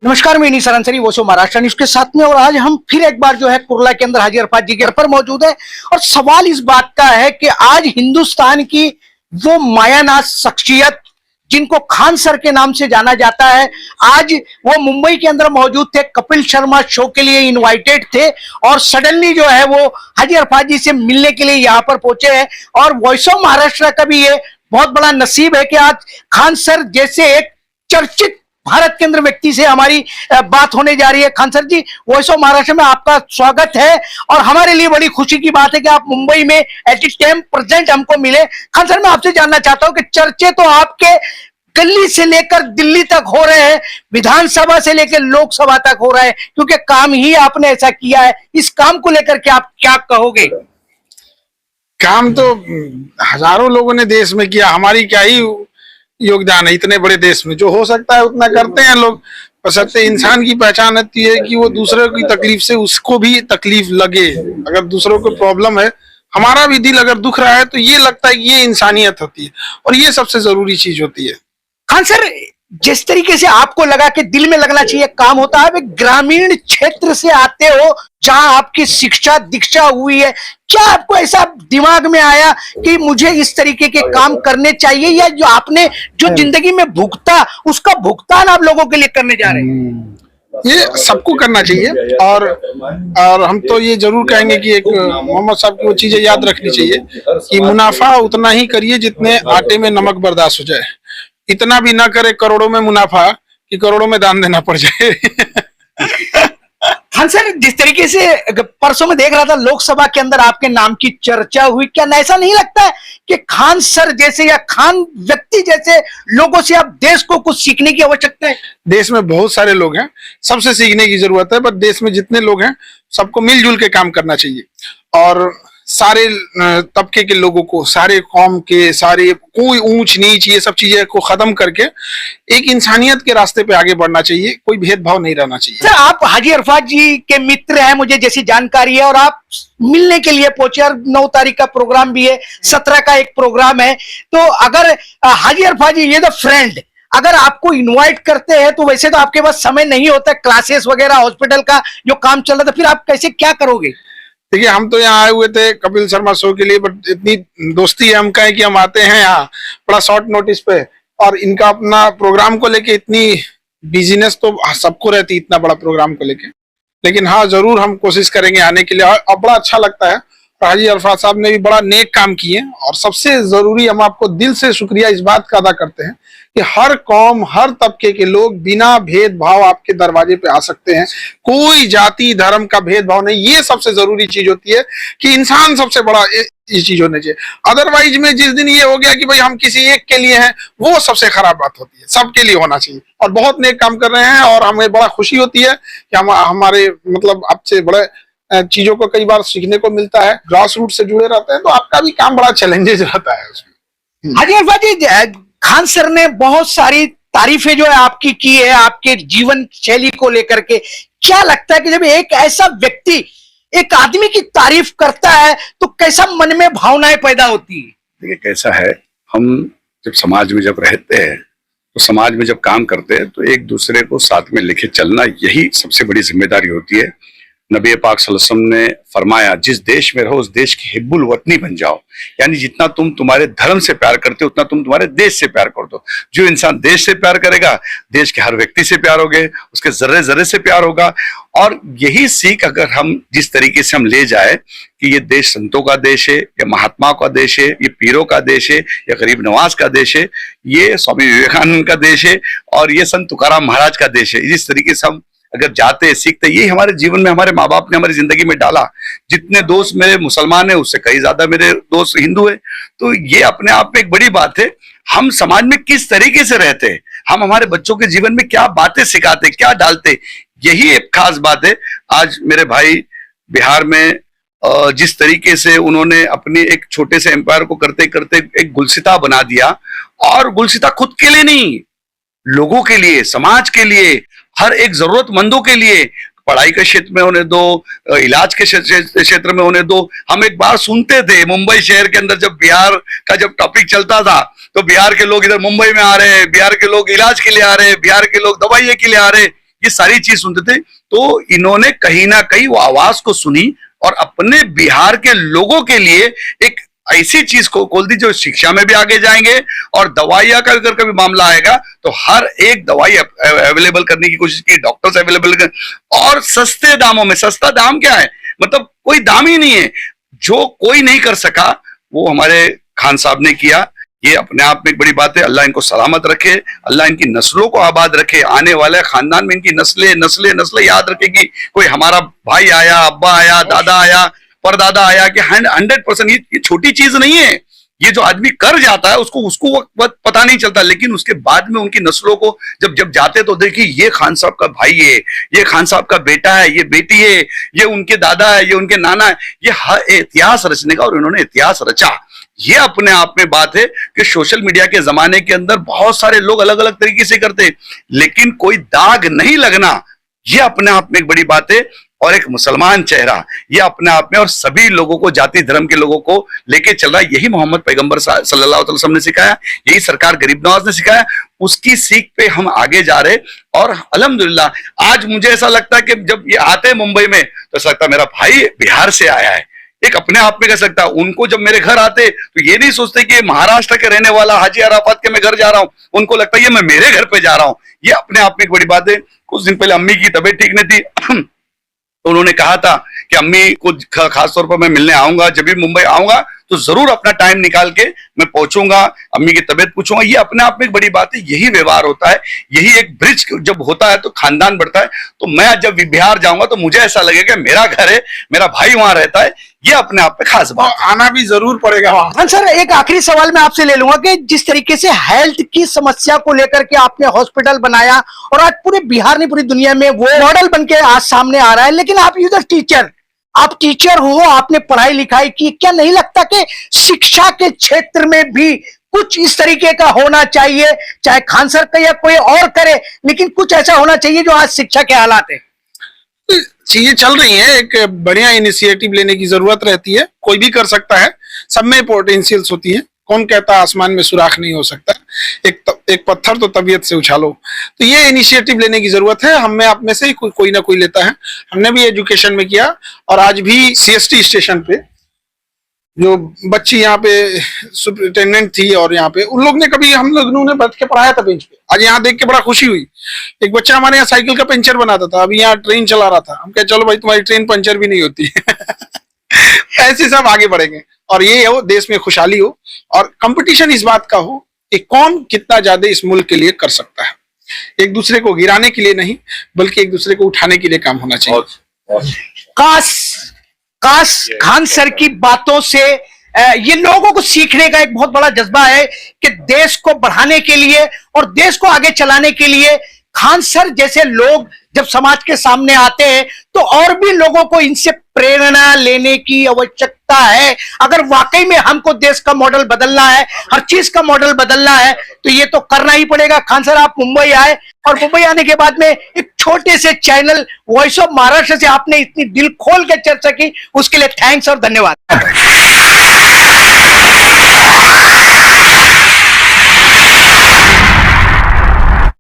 नमस्कार, मैं इनी सरांसरी वो शो महाराष्ट्र न्यूज के साथ में। और आज हम फिर एक बार जो है कुर्ला के अंदर हाजी अरफात जी के घर पर मौजूद है। और सवाल इस बात का है कि आज हिंदुस्तान की वो मायानाज शख्सियत जिनको खान सर के नाम से जाना जाता है, आज वो मुंबई के अंदर मौजूद थे, कपिल शर्मा शो के लिए इनवाइटेड थे और सडनली जो है वो हाजी अरफात जी से मिलने के लिए यहाँ पर पहुंचे हैं। और वॉइस ऑफ महाराष्ट्र का भी ये बहुत बड़ा नसीब है कि आज खान सर जैसे एक चर्चित भारत के अंदर व्यक्ति से हमारी बात होने जा रही है। Khan sir ji, voice of Maharashtra में आपका स्वागत है और हमारे लिए बड़ी खुशी की बात है कि आप मुंबई में एट इस टाइम प्रेजेंट हमको मिले। खान सर, मैं आपसे जानना चाहता हूं कि चर्चे तो आपके गली से लेकर दिल्ली तक हो रहे हैं, विधानसभा से लेकर लोकसभा तक हो रहा है, क्योंकि काम ही आपने ऐसा किया है। इस काम को लेकर के आप क्या कहोगे? काम तो हजारों लोगों ने देश में किया, हमारी क्या ही योगदान है इतने बड़े देश में। जो हो सकता है उतना करते हैं लोग। बशर्ते इंसान की पहचान होती है कि वो दूसरे की तकलीफ से उसको भी तकलीफ लगे। अगर दूसरों को प्रॉब्लम है, हमारा भी दिल अगर दुख रहा है तो ये लगता है कि ये इंसानियत होती है और ये सबसे जरूरी चीज होती है। खान सर, जिस तरीके से आपको लगा कि दिल में लगना चाहिए काम होता है, ग्रामीण क्षेत्र से आते हो जहां आपकी शिक्षा दीक्षा हुई है, क्या आपको ऐसा दिमाग में आया कि मुझे इस तरीके के काम करने चाहिए, या जो आपने जो जिंदगी में भुगता उसका भुगतान आप लोगों के लिए करने जा रहे हैं? ये सबको करना चाहिए। और हम तो ये जरूर कहेंगे कि एक मोहम्मद साहब की वो चीजें याद रखनी चाहिए कि मुनाफा उतना ही करिए जितने आटे में नमक बर्दाश्त हो जाए। इतना भी ना करे करोड़ों में मुनाफा कि करोड़ों में दान देना पड़ जाए। हाँ सर, जिस तरीके से परसों में देख रहा था लोकसभा के अंदर आपके नाम की चर्चा हुई, क्या ऐसा नहीं लगता है कि खान सर जैसे या खान व्यक्ति जैसे लोगों से अब देश को कुछ सीखने की आवश्यकता है? देश में बहुत सारे लोग हैं, सबसे सीखने की जरूरत है। पर देश में जितने लोग हैं सबको मिलजुल के काम करना चाहिए और सारे तबके के लोगों को, सारे कौम के, सारे कोई ऊंच नीच ये सब चीजें को खत्म करके एक इंसानियत के रास्ते पे आगे बढ़ना चाहिए। कोई भेदभाव नहीं रहना चाहिए। सर, आप हाजी अरफात जी के मित्र हैं, मुझे जैसी जानकारी है, और आप मिलने के लिए पहुंचे और 9 तारीख का प्रोग्राम भी है, 17 का एक प्रोग्राम है। तो अगर हाजी अरफात जी ये द फ्रेंड अगर आपको इनवाइट करते हैं तो वैसे तो आपके पास समय नहीं होता, क्लासेस वगैरह हॉस्पिटल का जो काम चल रहा था, फिर आप कैसे क्या करोगे? देखिए, हम तो यहाँ आए हुए थे कपिल शर्मा शो के लिए, बट इतनी दोस्ती है हम कहें कि हम आते हैं यहाँ बड़ा शॉर्ट नोटिस पे, और इनका अपना प्रोग्राम को लेके इतनी बिजीनेस तो सबको रहती इतना बड़ा प्रोग्राम को लेके। लेकिन हाँ, जरूर हम कोशिश करेंगे आने के लिए। और बड़ा अच्छा लगता है, हाजी अरफात साहब ने भी बड़ा नेक काम किए। और सबसे जरूरी, हम आपको दिल से शुक्रिया इस बात का अदा करते हैं कि हर कौम, हर तबके के लोग बिना भेदभाव आपके दरवाजे पे आ सकते हैं। कोई जाति धर्म का भेदभाव नहीं। ये सबसे जरूरी चीज होती है कि इंसान सबसे बड़ा ये चीज होनी चाहिए। अदरवाइज में जिस दिन ये हो गया कि भाई हम किसी एक के लिए हैं, वो सबसे खराब बात होती है। सबके लिए होना चाहिए। और बहुत नेक काम कर रहे हैं और हमें बड़ा खुशी होती है कि हमारे मतलब आपसे बड़े चीजों को कई बार सीखने को मिलता है। ग्रास रूट से जुड़े रहते हैं तो आपका भी काम बड़ा चैलेंजेस रहता है उसमें। हाजी अरफात जी, खान सर ने बहुत सारी तारीफें जो है आपकी की है, आपके जीवन शैली को लेकर के। क्या लगता है कि जब एक ऐसा व्यक्ति एक आदमी की तारीफ करता है तो कैसा मन में भावनाएं पैदा होती है? देखिए, कैसा है, हम जब समाज में जब रहते हैं तो समाज में जब काम करते हैं तो एक दूसरे को साथ में लेके चलना, यही सबसे बड़ी जिम्मेदारी होती है। नबी पाक सल्लल्लाहु अलैहि वसल्लम ने फरमाया, जिस देश में रहो उस देश के हिब्बुल वतनी बन जाओ। यानी जितना तुम तुम्हारे धर्म से प्यार करते हो उतना तुम तुम्हारे देश से प्यार कर दो। जो इंसान देश से प्यार करेगा, देश के हर व्यक्ति से प्यार होगे, उसके जर्रे जर्रे से प्यार होगा। और यही सीख अगर हम जिस तरीके से हम ले जाए कि ये देश संतों का देश है, या महात्माओं का देश है, ये पीरों का देश है, या गरीब नवाज का देश है, ये स्वामी विवेकानंद का देश है, और ये संत तुकाराम महाराज का देश है, जिस तरीके से हम अगर जाते सीखते, यही हमारे जीवन में हमारे माँ बाप ने हमारी जिंदगी में डाला। जितने दोस्त मेरे मुसलमान है उससे कई ज्यादा मेरे दोस्त हिंदू है। तो ये अपने आप में एक बड़ी बात है। हम समाज में किस तरीके से रहते हैं, हम हमारे बच्चों के जीवन में क्या बातें सिखाते, क्या डालते, यही एक खास बात है। आज मेरे भाई बिहार में जिस तरीके से उन्होंने अपनी एक छोटे से एम्पायर को करते करते एक गुलसिता बना दिया, और गुलसिता खुद के लिए नहीं, लोगों के लिए, समाज के लिए, हर एक जरूरतमंदों के लिए, पढ़ाई के क्षेत्र में होने दो, इलाज के क्षेत्र में होने दो। हम एक बार सुनते थे मुंबई शहर के अंदर, जब बिहार का जब टॉपिक चलता था तो बिहार के लोग इधर मुंबई में आ रहे हैं, बिहार के लोग इलाज के लिए आ रहे हैं, बिहार के लोग दवाइयों के लिए आ रहे हैं। ये सारी चीज सुनते थे। तो इन्होंने कहीं ना कहीं वो आवाज को सुनी और अपने बिहार के लोगों के लिए एक ऐसी चीज को खोल दी जो शिक्षा में भी आगे जाएंगे, और दवाइयां का अगर कभी मामला आएगा तो हर एक दवाई अवेलेबल करने की कोशिश की, डॉक्टर्स अवेलेबल कर, और सस्ते दामों में। सस्ता दाम क्या है, मतलब कोई दाम ही नहीं है। जो कोई नहीं कर सका वो हमारे खान साहब ने किया। ये अपने आप में एक बड़ी बात है। अल्लाह इनको सलामत रखे, अल्लाह इनकी नस्लों को आबाद रखे, आने वाले खानदान में इनकी नस्लें नस्लें नस्लें याद रखेगी। कोई हमारा भाई आया, अब्बा आया, दादा आया, परदादा आया, कि 100% ये छोटी चीज नहीं है। ये जो आदमी कर जाता है उसको वक्त पता नहीं चलता, लेकिन उसके बाद में उनकी नस्लों को जब जाते तो देखिए ये खान साहब का भाई है, ये खान साहब का बेटा है, ये बेटी है, ये उनके दादा है, ये उनके नाना है। ये हर इतिहास रचने का, और इन्होंने इतिहास रचा। ये अपने आप में बात है कि सोशल मीडिया के जमाने के अंदर बहुत सारे लोग अलग अलग तरीके से करते, लेकिन कोई दाग नहीं लगना, ये अपने आप में एक बड़ी बात है। और एक मुसलमान चेहरा, ये अपने आप में, और सभी लोगों को, जाति धर्म के लोगों को लेके चल रहा है। यही मोहम्मद पैगंबर सल्लल्लाहु अलैहि वसल्लम ने सिखाया, यही सरकार गरीब नवाज ने सिखाया। उसकी सीख पे हम आगे जा रहे, और अल्हम्दुलिल्लाह आज मुझे ऐसा लगता है कि जब ये आते हैं मुंबई में तो ऐसा लगता है मेरा भाई बिहार से आया है। एक अपने आप में कह सकता है। उनको जब मेरे घर आते तो ये नहीं सोचते कि महाराष्ट्र के रहने वाला हाजी अराफात के मैं घर जा रहा हूं, उनको लगता है ये मैं मेरे घर पे जा रहा हूं। ये अपने आप में एक बड़ी बात है। कुछ दिन पहले अम्मी की तबीयत ठीक नहीं थी, तो उन्होंने कहा था कि अम्मी को खास तौर पर मैं मिलने आऊंगा, जब भी मुंबई आऊंगा तो जरूर अपना टाइम निकाल के मैं पहुंचूंगा, अम्मी की तबीयत पूछूंगा। ये अपने आप में एक बड़ी बात है। यही व्यवहार होता है, यही एक ब्रिज जब होता है तो खानदान बढ़ता है। तो मैं जब बिहार जाऊंगा तो मुझे ऐसा लगेगा मेरा घर है, मेरा भाई वहां रहता है। ये अपने आप में खास बात, आना भी जरूर पड़ेगा वहां। हाँ सर, एक आखिरी सवाल मैं आपसे ले लूंगा कि जिस तरीके से हेल्थ की समस्या को लेकर के आपने हॉस्पिटल बनाया और आज पूरे बिहार नहीं पूरी दुनिया में वो मॉडल बन के आज सामने आ रहा है, लेकिन आप यूजर टीचर, आप टीचर हो, आपने पढ़ाई लिखाई की, क्या नहीं लगता कि शिक्षा के क्षेत्र में भी कुछ इस तरीके का होना चाहिए? चाहे खान सर का या कोई और करे, लेकिन कुछ ऐसा होना चाहिए जो आज शिक्षा के हालात है। चीजें चल रही हैं, एक बढ़िया इनिशिएटिव लेने की जरूरत रहती है। कोई भी कर सकता है, सब में पोटेंशियल्स होती है। कौन कहता आसमान में सुराख नहीं हो सकता, एक पत्थर तो तबीयत से उछालो। तो ये इनिशिएटिव लेने की जरूरत है। हम में आप में से ही कोई ना कोई लेता है। हमने भी एजुकेशन में किया, और आज भी सीएसटी स्टेशन पे जो बच्ची यहाँ पे सुपरिटेंडेंट थी, और यहाँ पे उन लोग ने कभी हम लोगों ने बैठ के पढ़ाया था बेंच पे। आज यहाँ देख के बड़ा खुशी हुई। एक बच्चा हमारे यहाँ साइकिल का पंचर बनाता था, अभी यहाँ ट्रेन चला रहा था। हम कहे चलो भाई तुम्हारी ट्रेन पंचर भी नहीं होती ऐसे सब आगे बढ़ेंगे, और ये हो देश में खुशहाली हो, और कंपटीशन इस बात का हो कि कौन कितना ज्यादा इस मुल्क के लिए कर सकता है। एक दूसरे को गिराने के लिए नहीं, बल्कि एक दूसरे को उठाने के लिए काम होना चाहिए। काश खान सर की बातों से ये लोगों को सीखने का एक बहुत बड़ा जज्बा है कि देश को बढ़ाने के लिए और देश को आगे चलाने के लिए खान सर जैसे लोग जब समाज के सामने आते हैं तो और भी लोगों को इनसे प्रेरणा लेने की आवश्यकता है। अगर वाकई में हमको देश का मॉडल बदलना है, हर चीज का मॉडल बदलना है, तो ये तो करना ही पड़ेगा। खान सर आप मुंबई आए, और मुंबई आने के बाद में एक छोटे से चैनल वॉइस ऑफ महाराष्ट्र से आपने इतनी दिल खोल के चर्चा की, उसके लिए थैंक्स और धन्यवाद।